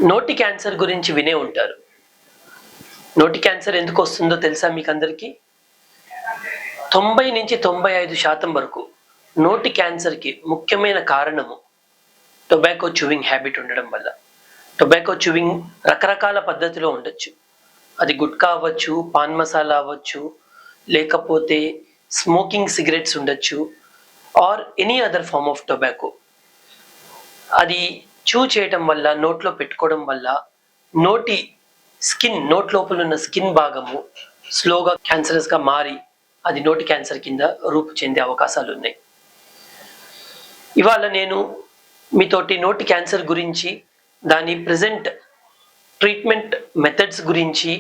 నోటి క్యాన్సర్ గురించి వినే ఉంటారు. నోటి క్యాన్సర్ ఎందుకు వస్తుందో తెలుసా మీకు అందరికీ? 90-95% వరకు నోటి క్యాన్సర్కి ముఖ్యమైన కారణము టొబాకో చూవింగ్ హ్యాబిట్ ఉండడం వల్ల. టొబాకో చూవింగ్ రకరకాల పద్ధతిలో ఉండొచ్చు. అది గుట్కా అవ్వచ్చు, పాన్ మసాలా అవ్వచ్చు, లేకపోతే స్మోకింగ్ సిగరెట్స్ ఉండొచ్చు, or any other form of tobacco. అది చూ చేయటం వల్ల, నోట్లో పెట్టుకోవడం వల్ల నోటి స్కిన్, నోట్ లోపల ఉన్న స్కిన్ భాగము స్లోగా క్యాన్సరస్గా మారి అది నోటి క్యాన్సర్ కింద రూపు చెందే అవకాశాలు ఉన్నాయి. ఇవాళ నేను మీతోటి నోటి క్యాన్సర్ గురించి, దాని ప్రెజెంట్ ట్రీట్మెంట్ మెథడ్స్ గురించి,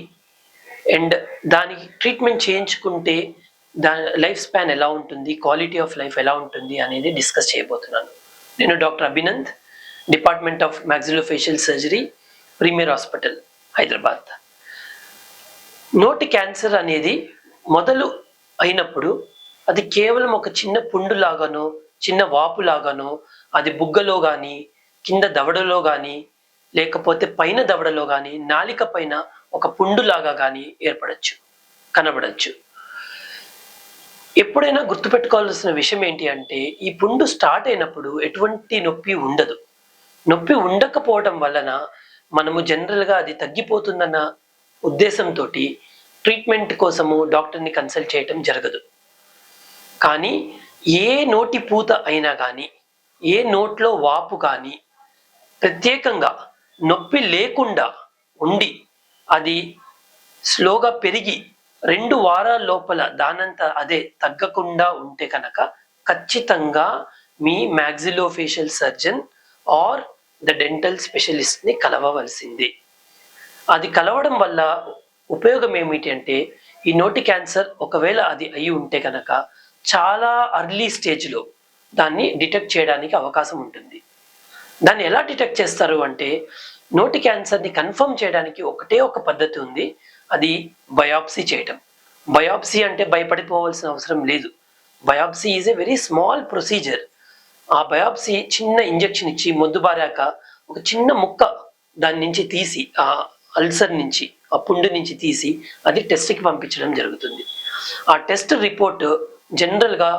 అండ్ దానికి ట్రీట్మెంట్ చేయించుకుంటే దాని లైఫ్ స్పాన్ ఎలా ఉంటుంది, క్వాలిటీ ఆఫ్ లైఫ్ ఎలా ఉంటుంది అనేది డిస్కస్ చేయబోతున్నాను. నేను doctor Abhinand, department of maxillofacial surgery, premier hospital, Hyderabad. నోటి క్యాన్సర్ అనేది మొదలు అయినప్పుడు అది కేవలం ఒక చిన్న పుండు లాగానో, చిన్న వాపు లాగానో, అది బుగ్గలో కానీ, కింద దవడలో కానీ, లేకపోతే పైన దవడలో కానీ, నాలిక పైన ఒక పుండులాగా కానీ కనబడచ్చు. ఎప్పుడైనా గుర్తుపెట్టుకోవాల్సిన విషయం ఏంటి అంటే, ఈ పుండు స్టార్ట్ అయినప్పుడు ఎటువంటి నొప్పి ఉండదు. నొప్పి ఉండకపోవడం వలన మనము జనరల్గా అది తగ్గిపోతుందన్న ఉద్దేశంతో ట్రీట్మెంట్ కోసము డాక్టర్ని కన్సల్ట్ చేయటం జరగదు. కానీ ఏ నోటి పూత అయినా కానీ, ఏ నోట్లో వాపు కానీ ప్రత్యేకంగా నొప్పి లేకుండా ఉండి అది స్లోగా పెరిగి 2 వారాల లోపల దానంతా అదే తగ్గకుండా ఉంటే కనుక ఖచ్చితంగా మీ maxillofacial surgeon or the dental స్పెషలిస్ట్ని కలవవలసిందే. అది కలవడం వల్ల ఉపయోగం ఏమిటి అంటే, ఈ నోటి క్యాన్సర్ ఒకవేళ అది అయి ఉంటే కనుక చాలా అర్లీ స్టేజ్లో దాన్ని డిటెక్ట్ చేయడానికి అవకాశం ఉంటుంది. దాన్ని ఎలా డిటెక్ట్ చేస్తారు అంటే, నోటి క్యాన్సర్ని కన్ఫర్మ్ చేయడానికి ఒకటే ఒక పద్ధతి ఉంది, అది బయాప్సీ చేయటం. బయాప్సీ అంటే భయపడిపోవాల్సిన అవసరం లేదు. Biopsy is a very small procedure. ఆ బయాప్సీ చిన్న ఇంజెక్షన్ ఇచ్చి మొద్దు బారాక ఒక చిన్న ముక్క దాని నుంచి తీసి, ఆ అల్సర్ నుంచి, ఆ పుండు నుంచి తీసి అది టెస్ట్కి పంపించడం జరుగుతుంది. ఆ టెస్ట్ రిపోర్ట్ జనరల్గా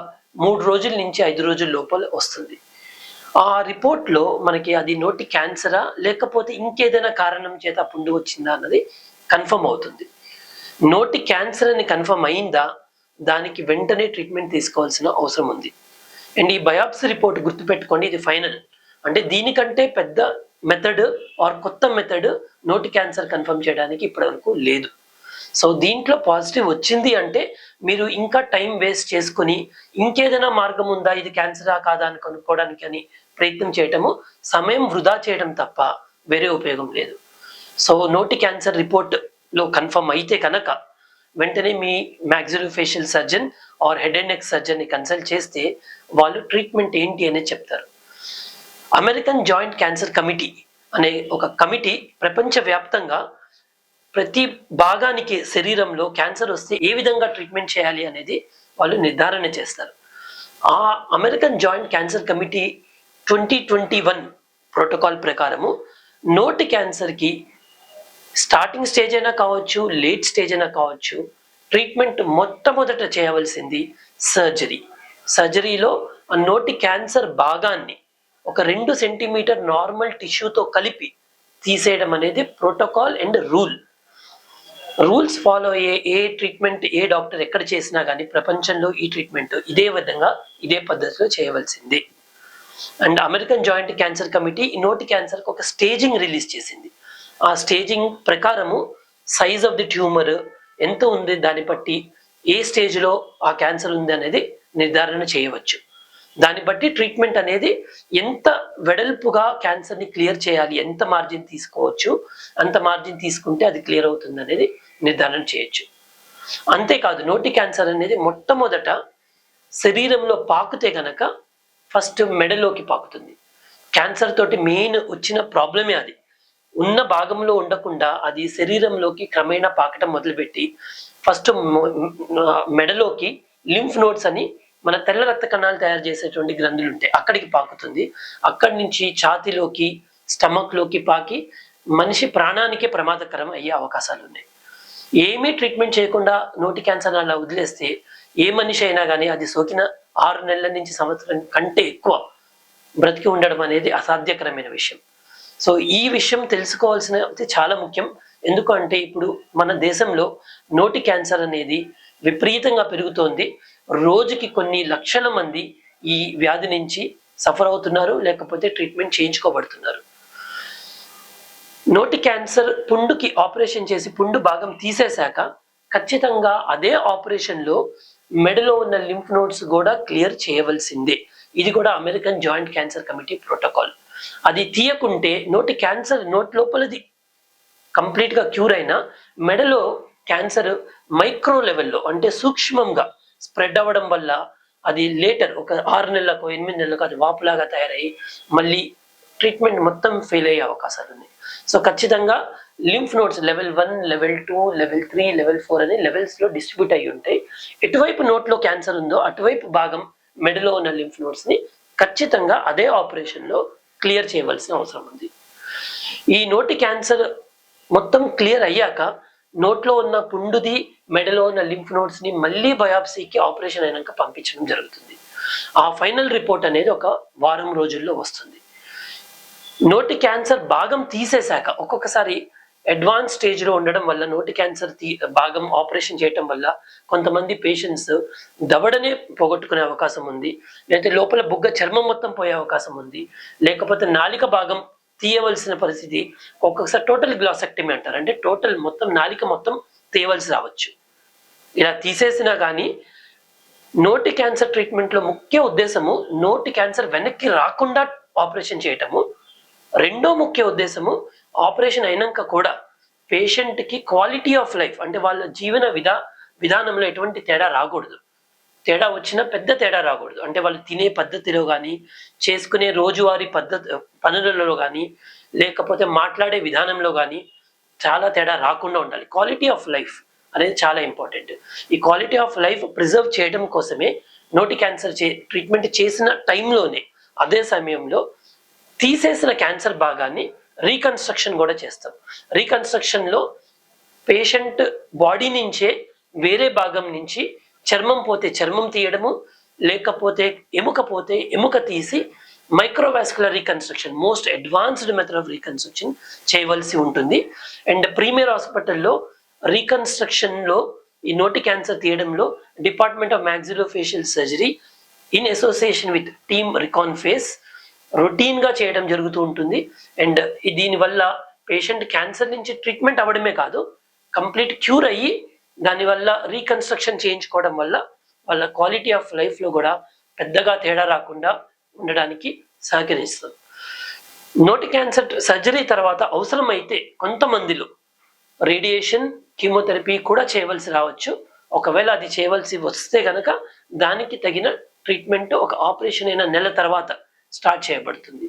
3 రోజుల నుంచి 5 రోజుల లోపల వస్తుంది. ఆ రిపోర్ట్లో మనకి అది నోటి క్యాన్సరా లేకపోతే ఇంకేదైనా కారణం చేత ఆ పుండు వచ్చిందా అన్నది కన్ఫర్మ్ అవుతుంది. నోటి క్యాన్సర్ అని కన్ఫర్మ్ అయిందా, దానికి వెంటనే ట్రీట్మెంట్ తీసుకోవాల్సిన అవసరం ఉంది. అండ్ ఈ బయాప్సీ రిపోర్ట్ గుర్తుపెట్టుకోండి, ఇది ఫైనల్. అంటే దీనికంటే పెద్ద మెథడ్ ఆర్ కొత్త మెథడ్ నోటి క్యాన్సర్ కన్ఫర్మ్ చేయడానికి ఇప్పటివరకు లేదు. సో దీంట్లో పాజిటివ్ వచ్చింది అంటే మీరు ఇంకా టైం వేస్ట్ చేసుకుని ఇంకేదైనా మార్గం ఉందా, ఇది క్యాన్సరా కాదా అని కనుక్కోవడానికి అని ప్రయత్నం చేయటము సమయం వృధా చేయడం తప్ప వేరే ఉపయోగం లేదు. సో నోటి క్యాన్సర్ రిపోర్ట్లో కన్ఫర్మ్ అయితే కనుక వెంటనే మీ maxillofacial surgeon or head and neck సర్జన్ని కన్సల్ట్ చేస్తే వాళ్ళు ట్రీట్మెంట్ ఏంటి అనేది చెప్తారు. అమెరికన్ జాయింట్ క్యాన్సర్ కమిటీ అనే ఒక కమిటీ ప్రపంచవ్యాప్తంగా ప్రతి భాగానికి శరీరంలో క్యాన్సర్ వస్తే ఏ విధంగా ట్రీట్మెంట్ చేయాలి అనేది వాళ్ళు నిర్ధారణ చేస్తారు. ఆ American joint cancer committee 2021 protocol ప్రకారము నోటి క్యాన్సర్కి స్టార్టింగ్ స్టేజ్ అయినా కావచ్చు, లేట్ స్టేజ్ అయినా కావచ్చు, ట్రీట్మెంట్ మొట్టమొదట చేయవలసింది సర్జరీ. సర్జరీలో ఆ నోటి క్యాన్సర్ భాగాన్ని ఒక 2 సెంటీమీటర్ నార్మల్ టిష్యూతో కలిపి తీసేయడం అనేది ప్రోటోకాల్ అండ్ రూల్స్ ఫాలో అయ్యే ఏ ట్రీట్మెంట్ ఏ డాక్టర్ ఎక్కడ చేసినా కానీ ప్రపంచంలో ఈ ట్రీట్మెంట్ ఇదే విధంగా ఇదే పద్ధతిలో చేయవలసింది. And American joint cancer committee ఈ నోటి క్యాన్సర్కి ఒక స్టేజింగ్ రిలీజ్ చేసింది. ఆ స్టేజింగ్ ప్రకారము సైజ్ ఆఫ్ ది ట్యూమర్ ఎంత ఉంది దాన్ని బట్టి ఏ స్టేజ్లో ఆ క్యాన్సర్ ఉంది అనేది నిర్ధారణ చేయవచ్చు. దాన్ని బట్టి ట్రీట్మెంట్ అనేది ఎంత వెడల్పుగా క్యాన్సర్ని క్లియర్ చేయాలి, ఎంత మార్జిన్ తీసుకోవచ్చు, అంత మార్జిన్ తీసుకుంటే అది క్లియర్ అవుతుంది అనేది నిర్ధారణ చేయొచ్చు. అంతేకాదు నోటి క్యాన్సర్ అనేది మొట్టమొదట శరీరంలో పాకుతే గనక ఫస్ట్ మెడలోకి పాకుతుంది. క్యాన్సర్ తోటి మెయిన్ వచ్చిన ప్రాబ్లమే అది. ఉన్న భాగంలో ఉండకుండా అది శరీరంలోకి క్రమేణా పాకటం మొదలుపెట్టి ఫస్ట్ మెడలోకి లింఫ్ నోడ్స్ అని మన తెల్ల రక్త కణాలు తయారు చేసేటువంటి గ్రంథులు ఉంటాయి, అక్కడికి పాకుతుంది. అక్కడి నుంచి ఛాతీలోకి, స్టమక్ లోకి పాకి మనిషి ప్రాణానికి ప్రమాదకరం అయ్యే అవకాశాలు ఉన్నాయి. ఏమీ ట్రీట్మెంట్ చేయకుండా నోటి క్యాన్సర్ అలా వదిలేస్తే ఏ మనిషి అయినా కానీ అది సోకిన 6 నెలల నుంచి సంవత్సరం కంటే ఎక్కువ బ్రతికి ఉండడం అనేది అసాధ్యకరమైన విషయం. సో ఈ విషయం తెలుసుకోవాల్సినది చాలా ముఖ్యం. ఎందుకంటే ఇప్పుడు మన దేశంలో నోటి క్యాన్సర్ అనేది విపరీతంగా పెరుగుతోంది. రోజుకి కొన్ని లక్షల మంది ఈ వ్యాధి నుంచి సఫర్ అవుతున్నారు, లేకపోతే ట్రీట్మెంట్ చేయించుకోబడుతున్నారు. నోటి క్యాన్సర్ పుండుకి ఆపరేషన్ చేసి పుండు భాగం తీసేశాక ఖచ్చితంగా అదే ఆపరేషన్లో మెడలో ఉన్న లింఫ్ నోడ్స్ కూడా క్లియర్ చేయవలసిందే. ఇది కూడా American joint cancer committee protocol. అది తీయకుంటే నోటి క్యాన్సర్ నోటి లోపలది కంప్లీట్గా క్యూర్ అయినా మెడలో క్యాన్సర్ మైక్రో లెవెల్లో అంటే సూక్ష్మంగా స్ప్రెడ్ అవ్వడం వల్ల అది లేటర్ ఒక 6 నెలలకు 8 నెలలకు అది వాపులాగా తయారయ్యి మళ్ళీ ట్రీట్మెంట్ మొత్తం ఫెయిల్ అయ్యే అవకాశాలు ఉన్నాయి. సో ఖచ్చితంగా lymph nodes level 1, level 2, level 3, level 4 అనే లెవెల్స్లో డిస్ట్రిబ్యూట్ అయ్యి ఉంటాయి. ఎటువైపు నోట్లో క్యాన్సర్ ఉందో అటువైపు భాగం మెడలో ఉన్న లింఫ్ నోడ్స్ని ఖచ్చితంగా అదే ఆపరేషన్లో క్లియర్ చేయవలసిన అవసరం ఉంది. ఈ నోటి క్యాన్సర్ మొత్తం క్లియర్ అయ్యాక నోట్లో ఉన్న పుండుది మెడలో ఉన్న లింఫ్ నోడ్స్ ని మళ్ళీ బయాప్సీకి ఆపరేషన్ అయినాక పంపించడం జరుగుతుంది. ఆ ఫైనల్ రిపోర్ట్ అనేది ఒక వారం రోజుల్లో వస్తుంది. నోటి క్యాన్సర్ భాగం తీసేశాక ఒక్కొక్కసారి అడ్వాన్స్ స్టేజ్లో ఉండడం వల్ల నోటి క్యాన్సర్ భాగం ఆపరేషన్ చేయటం వల్ల కొంతమంది పేషెంట్స్ దవడనే పోగొట్టుకునే అవకాశం ఉంది, లేకపోతే లోపల బుగ్గ చర్మం మొత్తం పోయే అవకాశం ఉంది, లేకపోతే నాలిక భాగం తీయవలసిన పరిస్థితి. ఒక్కొక్కసారి టోటల్ గ్లాసెక్టమీ అంటారు, అంటే టోటల్ మొత్తం నాలిక మొత్తం తీయవలసి రావచ్చు. ఇలా తీసేసినా కానీ నోటి క్యాన్సర్ ట్రీట్మెంట్లో ముఖ్య ఉద్దేశము నోటి క్యాన్సర్ వెనక్కి రాకుండా ఆపరేషన్ చేయటము. రెండో ముఖ్య ఉద్దేశము ఆపరేషన్ అయినాక కూడా పేషెంట్కి క్వాలిటీ ఆఫ్ లైఫ్ అంటే వాళ్ళ జీవన విధానంలో ఎటువంటి తేడా రాకూడదు. తేడా వచ్చినా పెద్ద తేడా రాకూడదు. అంటే వాళ్ళు తినే పద్ధతిలో కానీ, చేసుకునే రోజువారీ పనులలో కానీ, లేకపోతే మాట్లాడే విధానంలో కానీ చాలా తేడా రాకుండా ఉండాలి. క్వాలిటీ ఆఫ్ లైఫ్ అనేది చాలా ఇంపార్టెంట్. ఈ క్వాలిటీ ఆఫ్ లైఫ్ ప్రిజర్వ్ చేయడం కోసమే నోటి క్యాన్సర్ ట్రీట్మెంట్ చేసిన టైంలోనే అదే సమయంలో తీసేసిన క్యాన్సర్ భాగాన్ని రీకన్స్ట్రక్షన్ కూడా చేస్తాం. రీకన్స్ట్రక్షన్లో పేషెంట్ బాడీ నుంచే వేరే భాగం నుంచి చర్మం పోతే చర్మం తీయడము, లేకపోతే ఎముక పోతే ఎముక తీసి microvascular reconstruction most advanced method of reconstruction చేయవలసి ఉంటుంది. అండ్ ప్రీమియర్ హాస్పిటల్లో రీకన్స్ట్రక్షన్లో ఈ నోటి క్యాన్సర్ తీయడంలో department of maxillofacial surgery in association with team రికాన్ఫేస్ రొటీన్గా చేయడం జరుగుతూ ఉంటుంది. అండ్ దీనివల్ల పేషెంట్ క్యాన్సర్ నుంచి ట్రీట్మెంట్ అవ్వడమే కాదు, కంప్లీట్ క్యూర్ అయ్యి దానివల్ల రీకన్స్ట్రక్షన్ చేయించుకోవడం వల్ల వాళ్ళ క్వాలిటీ ఆఫ్ లైఫ్లో కూడా పెద్దగా తేడా రాకుండా ఉండడానికి సహకరిస్తుంది. నోటి క్యాన్సర్ సర్జరీ తర్వాత అవసరమైతే కొంతమందిలో రేడియేషన్, కీమోథెరపీ కూడా చేయవలసి రావచ్చు. ఒకవేళ అది చేయవలసి వస్తే కనుక దానికి తగిన ట్రీట్మెంట్ ఒక ఆపరేషన్ అయిన నెల తర్వాత స్టార్ట్ చేయబడుతుంది.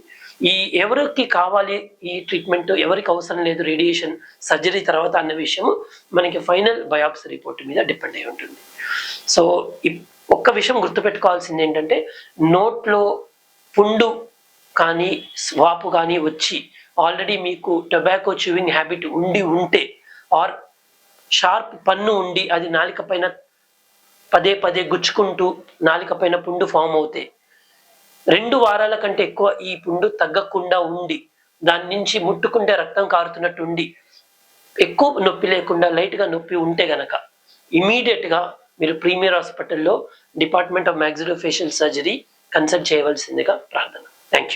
ఎవరికి కావాలి ఈ ట్రీట్మెంట్, ఎవరికి అవసరం లేదు రేడియేషన్ సర్జరీ తర్వాత అన్న విషయము మనకి ఫైనల్ బయాప్సీ రిపోర్ట్ మీద డిపెండ్ అయి ఉంటుంది. సో ఒక్క విషయం గుర్తుపెట్టుకోవాల్సింది ఏంటంటే నోట్లో పుండు కానీ స్వాపు కానీ వచ్చి ఆల్రెడీ మీకు టొబాకో చూవింగ్ హ్యాబిట్ ఉంటే ఆర్ షార్ప్ పన్ను ఉండి అది నాలిక పైన పదే పదే గుచ్చుకుంటూ నాలిక పైన పుండు ఫామ్ అవుతే 2 వారాల కంటే ఎక్కువ ఈ పుండు తగ్గకుండా ఉండి దాని నుంచి ముట్టుకుంటే రక్తం కారుతున్నట్టు ఉండి ఎక్కువ నొప్పి లేకుండా లైట్గా నొప్పి ఉంటే గనక ఇమీడియట్గా మీరు ప్రీమియర్ హాస్పిటల్లో department of maxillofacial surgery consult చేయవలసిందిగా ప్రార్థన. Thank you.